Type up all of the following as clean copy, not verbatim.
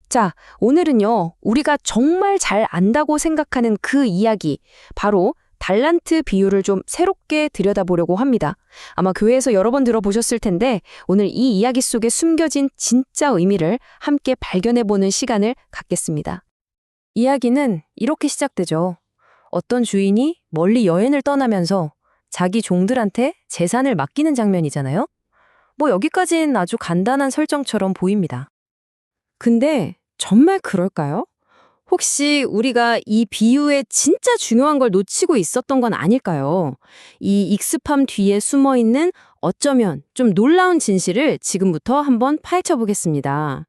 자, 오늘은요, 우리가 정말 잘 안다고 생각하는 그 이야기, 바로 달란트 비유를 좀 새롭게 들여다보려고 합니다. 아마 교회에서 여러 번 들어보셨을 텐데, 오늘 이 이야기 속에 숨겨진 진짜 의미를 함께 발견해보는 시간을 갖겠습니다. 이야기는 이렇게 시작되죠. 어떤 주인이 멀리 여행을 떠나면서 자기 종들한테 재산을 맡기는 장면이잖아요. 뭐 여기까진 아주 간단한 설정처럼 보입니다. 근데 정말 그럴까요? 혹시 우리가 이 비유에 진짜 중요한 걸 놓치고 있었던 건 아닐까요? 이 익습함 뒤에 숨어 있는 어쩌면 좀 놀라운 진실을 지금부터 한번 파헤쳐 보겠습니다.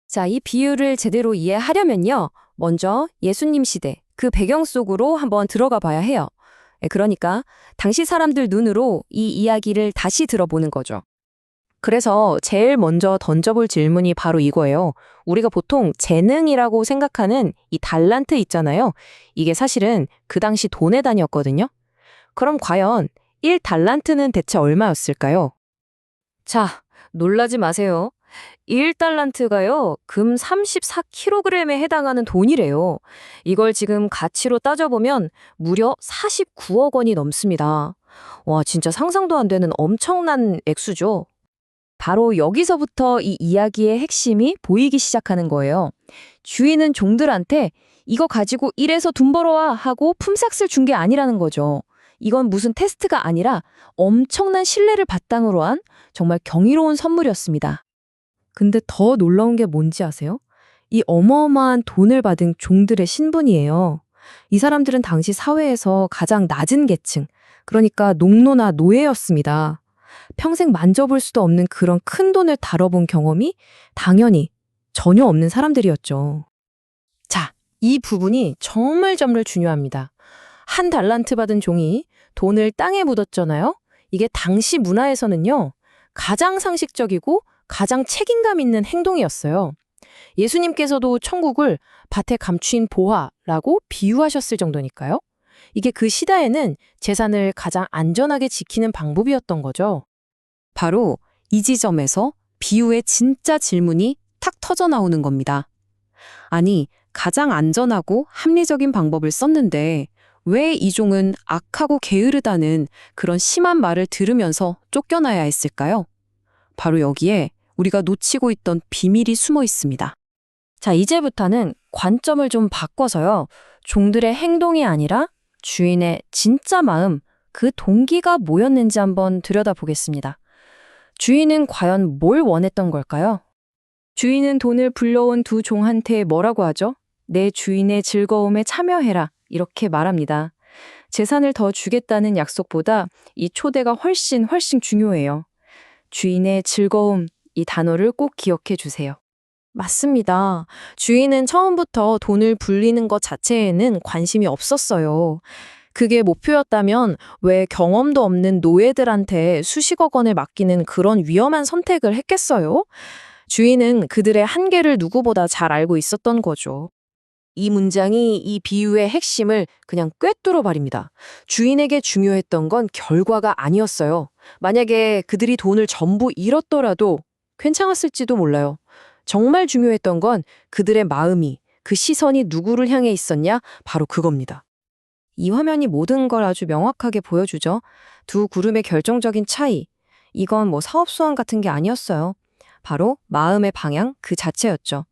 자, 이 비유를 제대로 이해하려면요. 먼저 예수님 시대, 그 배경 속으로 한번 들어가 봐야 해요. 그러니까 당시 사람들 눈으로 이 이야기를 다시 들어보는 거죠. 그래서 제일 먼저 던져볼 질문이 바로 이거예요. 우리가 보통 재능이라고 생각하는 이 달란트 있잖아요. 이게 사실은 그 당시 돈의 단위였거든요. 그럼 과연 1달란트는 대체 얼마였을까요? 자, 놀라지 마세요. 1달란트가요, 금 34kg에 해당하는 돈이래요. 이걸 지금 가치로 따져보면 무려 49억 원이 넘습니다. 와, 진짜 상상도 안 되는 엄청난 액수죠. 바로 여기서부터 이 이야기의 핵심이 보이기 시작하는 거예요. 주인은 종들한테 이거 가지고 일해서 돈 벌어와 하고 품삯을 준 게 아니라는 거죠. 이건 무슨 테스트가 아니라 엄청난 신뢰를 바탕으로 한 정말 경이로운 선물이었습니다. 근데 더 놀라운 게 뭔지 아세요? 이 어마어마한 돈을 받은 종들의 신분이에요. 이 사람들은 당시 사회에서 가장 낮은 계층, 그러니까 농노나 노예였습니다. 평생 만져볼 수도 없는 그런 큰 돈을 다뤄본 경험이 당연히 전혀 없는 사람들이었죠. 자, 이 부분이 정말 중요합니다. 1달란트 받은 종이 돈을 땅에 묻었잖아요. 이게 당시 문화에서는요, 가장 상식적이고 가장 책임감 있는 행동이었어요. 예수님께서도 천국을 밭에 감추인 보화라고 비유하셨을 정도니까요. 이게 그 시대에는 재산을 가장 안전하게 지키는 방법이었던 거죠. 바로 이 지점에서 비유의 진짜 질문이 탁 터져 나오는 겁니다. 아니, 가장 안전하고 합리적인 방법을 썼는데 왜 이 종은 악하고 게으르다는 그런 심한 말을 들으면서 쫓겨나야 했을까요? 바로 여기에 우리가 놓치고 있던 비밀이 숨어 있습니다. 자, 이제부터는 관점을 좀 바꿔서요. 종들의 행동이 아니라 주인의 진짜 마음, 그 동기가 뭐였는지 한번 들여다보겠습니다. 주인은 과연 뭘 원했던 걸까요? 주인은 돈을 불러온 두 종한테 뭐라고 하죠? 내 주인의 즐거움에 참여해라. 이렇게 말합니다. 재산을 더 주겠다는 약속보다 이 초대가 훨씬 중요해요. 주인의 즐거움, 이 단어를 꼭 기억해 주세요. 맞습니다. 주인은 처음부터 돈을 불리는 것 자체에는 관심이 없었어요. 그게 목표였다면 왜 경험도 없는 노예들한테 수십억 원을 맡기는 그런 위험한 선택을 했겠어요? 주인은 그들의 한계를 누구보다 잘 알고 있었던 거죠. 이 문장이 이 비유의 핵심을 그냥 꿰뚫어 버립니다. 주인에게 중요했던 건 결과가 아니었어요. 만약에 그들이 돈을 전부 잃었더라도 괜찮았을지도 몰라요. 정말 중요했던 건 그들의 마음이, 그 시선이 누구를 향해 있었냐? 바로 그겁니다. 이 화면이 모든 걸 아주 명확하게 보여주죠. 두 그룹의 결정적인 차이. 이건 뭐 사업 수완 같은 게 아니었어요. 바로 마음의 방향 그 자체였죠.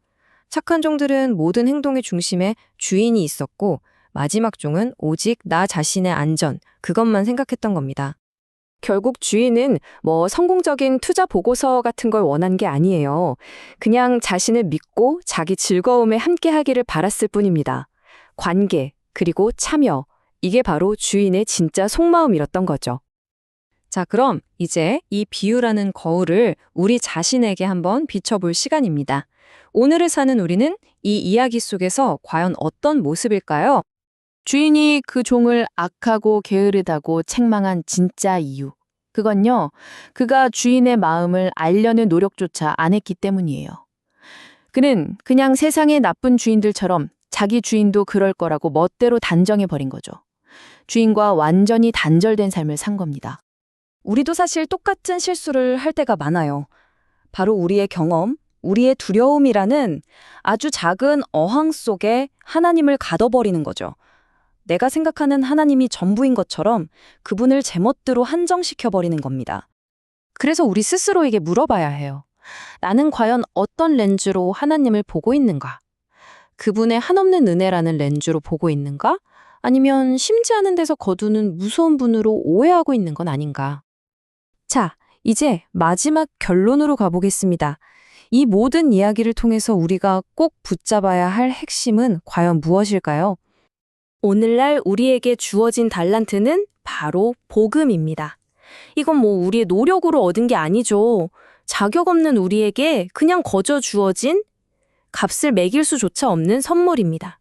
착한 종들은 모든 행동의 중심에 주인이 있었고 마지막 종은 오직 나 자신의 안전, 그것만 생각했던 겁니다. 결국 주인은 뭐 성공적인 투자 보고서 같은 걸 원한 게 아니에요. 그냥 자신을 믿고 자기 즐거움에 함께하기를 바랐을 뿐입니다. 관계, 그리고 참여, 이게 바로 주인의 진짜 속마음이었던 거죠. 자, 그럼 이제 이 비유라는 거울을 우리 자신에게 한번 비춰볼 시간입니다. 오늘을 사는 우리는 이 이야기 속에서 과연 어떤 모습일까요? 주인이 그 종을 악하고 게으르다고 책망한 진짜 이유. 그건요, 그가 주인의 마음을 알려는 노력조차 안 했기 때문이에요. 그는 그냥 세상의 나쁜 주인들처럼 자기 주인도 그럴 거라고 멋대로 단정해버린 거죠. 주인과 완전히 단절된 삶을 산 겁니다. 우리도 사실 똑같은 실수를 할 때가 많아요. 바로 우리의 경험, 우리의 두려움이라는 아주 작은 어항 속에 하나님을 가둬버리는 거죠. 내가 생각하는 하나님이 전부인 것처럼 그분을 제멋대로 한정시켜버리는 겁니다. 그래서 우리 스스로에게 물어봐야 해요. 나는 과연 어떤 렌즈로 하나님을 보고 있는가? 그분의 한없는 은혜라는 렌즈로 보고 있는가? 아니면 심지 않은 데서 거두는 무서운 분으로 오해하고 있는 건 아닌가? 자, 이제 마지막 결론으로 가보겠습니다. 이 모든 이야기를 통해서 우리가 꼭 붙잡아야 할 핵심은 과연 무엇일까요? 오늘날 우리에게 주어진 달란트는 바로 복음입니다. 이건 뭐 우리의 노력으로 얻은 게 아니죠. 자격 없는 우리에게 그냥 거저 주어진 값을 매길 수조차 없는 선물입니다.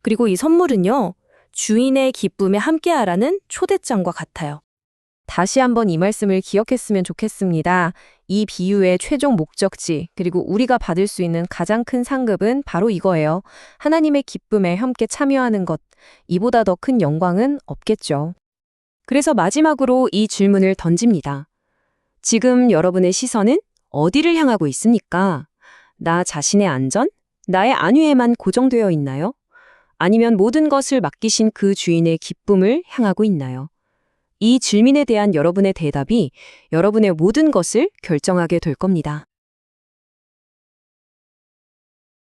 그리고 이 선물은요, 주인의 기쁨에 함께하라는 초대장과 같아요. 다시 한번 이 말씀을 기억했으면 좋겠습니다. 이 비유의 최종 목적지, 그리고 우리가 받을 수 있는 가장 큰 상급은 바로 이거예요. 하나님의 기쁨에 함께 참여하는 것, 이보다 더 큰 영광은 없겠죠. 그래서 마지막으로 이 질문을 던집니다. 지금 여러분의 시선은 어디를 향하고 있습니까? 나 자신의 안전? 나의 안위에만 고정되어 있나요? 아니면 모든 것을 맡기신 그 주인의 기쁨을 향하고 있나요? 이 질문에 대한 여러분의 대답이 여러분의 모든 것을 결정하게 될 겁니다.